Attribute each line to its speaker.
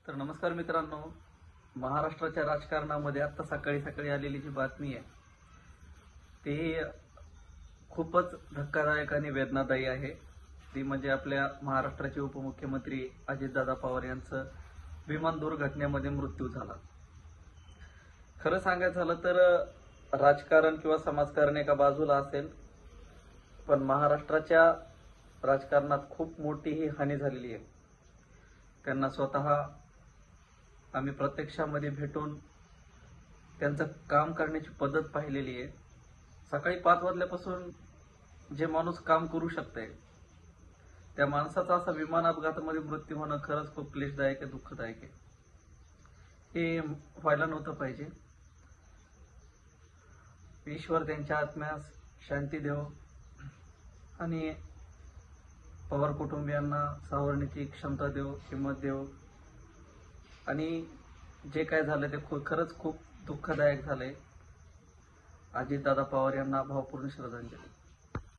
Speaker 1: तर नमस्कार मित्रांनो, महाराष्ट्राच्या राजकारणामध्ये आता सकाळी सकाळी आलेली जी बातमी आहे ती खूपच धक्कादायक आणि वेदनादायी आहे. ती म्हणजे आपल्या महाराष्ट्राचे उपमुख्यमंत्री अजितदादा पवार यांचं विमान दुर्घटनेमध्ये मृत्यू झाला. खरं सांगायचं झालं तर राजकारण किंवा समाजकारण एका बाजूला असेल, पण महाराष्ट्राच्या राजकारणात खूप मोठी ही हानी झालेली आहे. त्यांना स्वतः आम्ही प्रत्यक्षामध्ये भेटून त्यांचं काम करण्याची पद्धत पाहिलेली आहे. सकाळी 5 वाजल्यापासून जे माणूस काम करू शकतंय त्या माणसाचा असा विमान अपघातामध्ये मृत्यू होणं खरंच खूप क्लेशदायक आहे, दुःखदायक आहे. हे व्हायला नव्हतं पाहिजे. ईश्वर त्यांच्या आत्म्यास शांती देव आणि पवार कुटुंबियांना सावरण्याची क्षमता देव, हिंमत देव. आणि जे काय झालं ते खरंच खूप दुःखदायक झालंय. अजितदादा पवार यांना भावपूर्ण श्रद्धांजली.